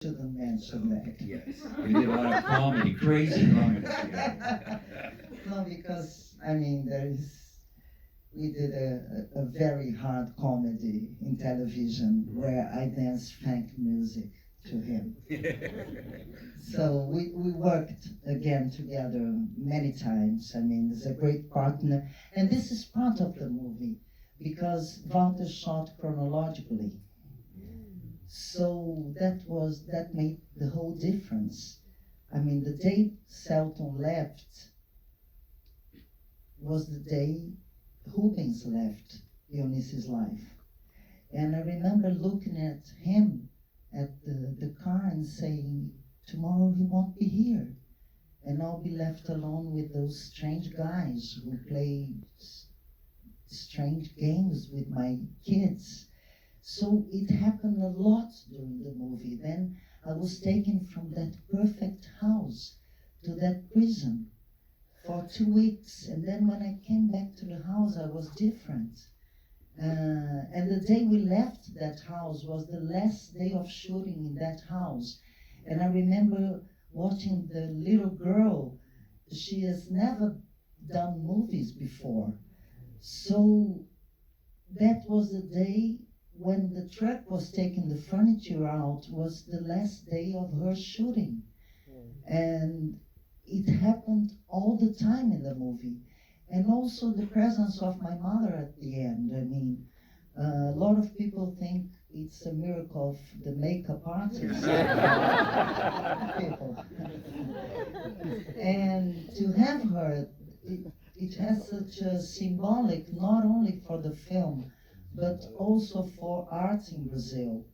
shouldn't mention that. Yes, we did a lot of comedy, crazy comedy. No, because I mean we did a very hard comedy in television where I danced funk music to him. So we worked again together many times. I mean, he's a great partner. And this is part of the movie because Walter shot chronologically. So that made the whole difference. I mean, the day Selton left was the day Rubens left Eunice's life. And I remember looking at him at the car and saying, tomorrow he won't be here. And I'll be left alone with those strange guys who play strange games with my kids. So it happened a lot during the movie. Then I was taken from that perfect house to that prison for 2 weeks. And then when I came back to the house, I was different. And the day we left that house was the last day of shooting in that house. And I remember watching the little girl. She has never done movies before. So that was the day when the truck was taking the furniture out, was the last day of her shooting. And it happened all the time in the movie. And also the presence of my mother at the end. I mean, a lot of people think it's a miracle of the makeup artist. People. And to have her, it has such a symbolic, not only for the film, but also for art in Brazil.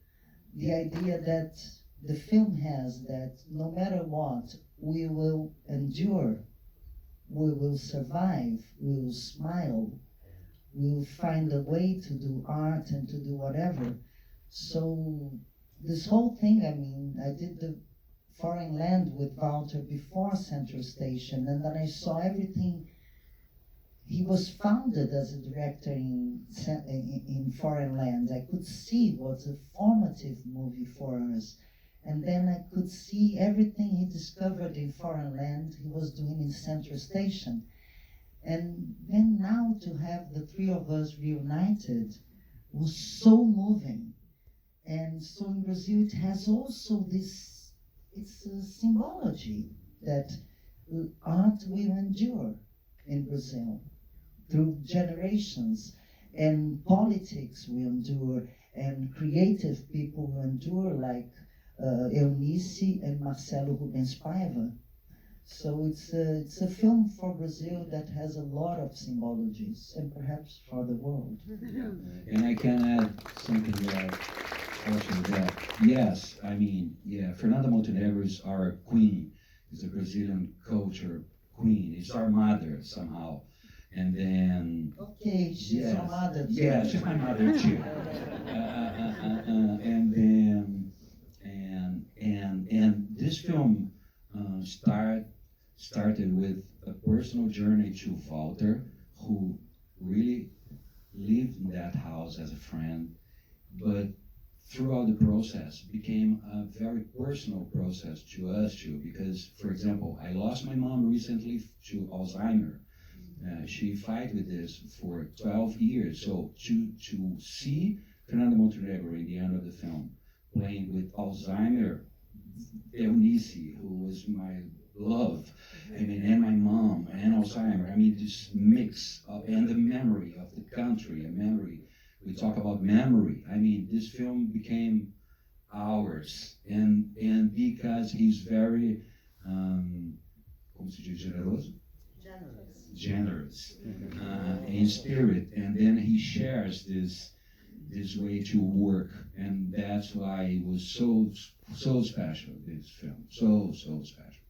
The idea that the film has that no matter what, we will endure, we will survive, we will smile, we will find a way to do art and to do whatever. So this whole thing, I mean, I did the Foreign Land with Walter before Central Station, and then I saw everything. He was founded as a director in Foreign Land. I could see it was a formative movie for us. And then I could see everything he discovered in Foreign Land he was doing in Central Station. And then now to have the three of us reunited was so moving. And so in Brazil it has also this, it's a symbology that art will endure in Brazil through generations, and politics will endure, and creative people will endure, like Eunice and Marcelo Rubens Paiva. So it's a film for Brazil that has a lot of symbologies, and perhaps for the world. And I can add something that also that, yes, I mean, yeah, Fernanda Montenegro is our queen, is a Brazilian culture queen, it's our mother somehow. And then, okay, she's your mother too. Yeah, she's my mother too. And then, and this film started with a personal journey to Walter, who really lived in that house as a friend, but throughout the process became a very personal process to us too. Because, for example, I lost my mom recently to Alzheimer. She fought with this for 12 years. So to see Fernanda Montenegro in the end of the film playing with Alzheimer, Eunice, who was my love, I mean, and my mom, and Alzheimer, I mean, this mix of, and the memory of the country, a memory. We talk about memory. I mean, this film became ours, and because he's very, como se diz, generoso? Generous in spirit, and then he shares this way to work, and that's why it was so special. This film, so special.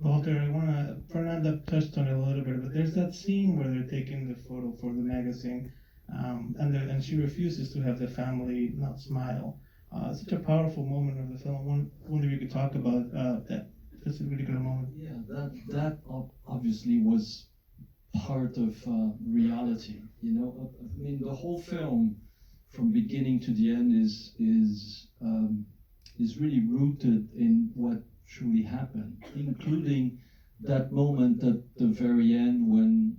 Walter, Fernanda touched on it a little bit, but there's that scene where they're taking the photo for the magazine, and she refuses to have the family not smile. Such a powerful moment of the film. I wonder if you could talk about that. That's a really good moment. Yeah, that obviously was part of reality. You know, I mean, the whole film, from beginning to the end, is is really rooted in what truly happened, including that moment at the very end when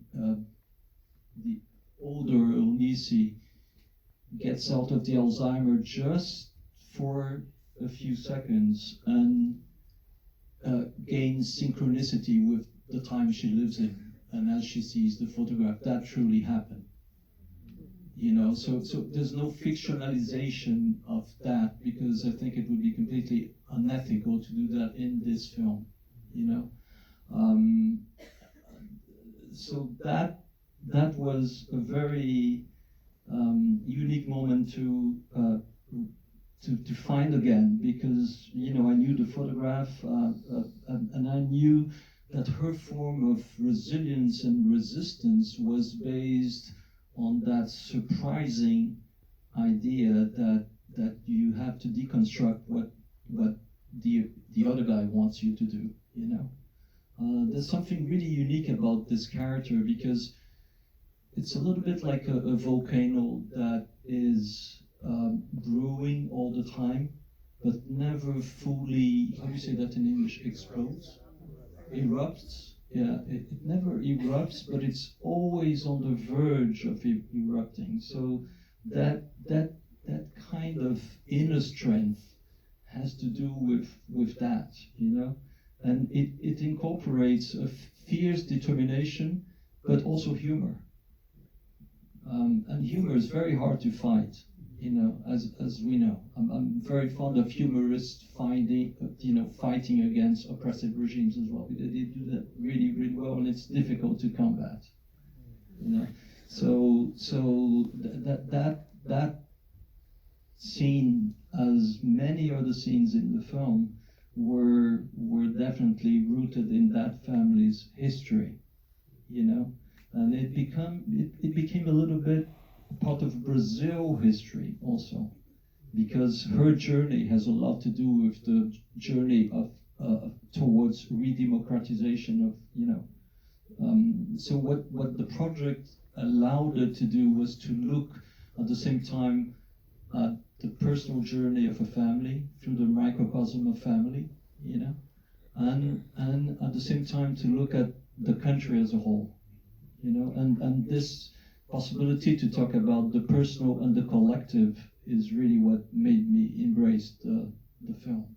the older Eunice gets out of the Alzheimer just for a few seconds and gains synchronicity with the time she lives in, and as she sees the photograph, that truly happened. You know, so there's no fictionalization of that, because I think it would be completely unethical to do that in this film, you know. So that was a very unique moment to find again, because, you know, I knew the photograph and I knew that her form of resilience and resistance was based on that surprising idea that you have to deconstruct what the other guy wants you to do, you know. There's something really unique about this character, because it's a little bit like a volcano that is brewing all the time, but never fully, how do you say that in English, explodes? Erupts. Yeah, it never erupts, but it's always on the verge of erupting. So that kind of inner strength has to do with that, you know, and it incorporates a fierce determination, but also humor. And humor is very hard to fight, you know, as we know. I'm very fond of humorists fighting against oppressive regimes as well. They do that really, really well, and it's difficult to combat, you know. So that scene, as many other scenes in the film, were definitely rooted in that family's history, you know, and it became a little bit part of Brazil history also, because her journey has a lot to do with the journey of towards redemocratization of, you know. So what the project allowed her to do was to look at the same time at the personal journey of a family through the microcosm of family, you know, and at the same time to look at the country as a whole, you know, and this possibility to talk about the personal and the collective is really what made me embrace the film.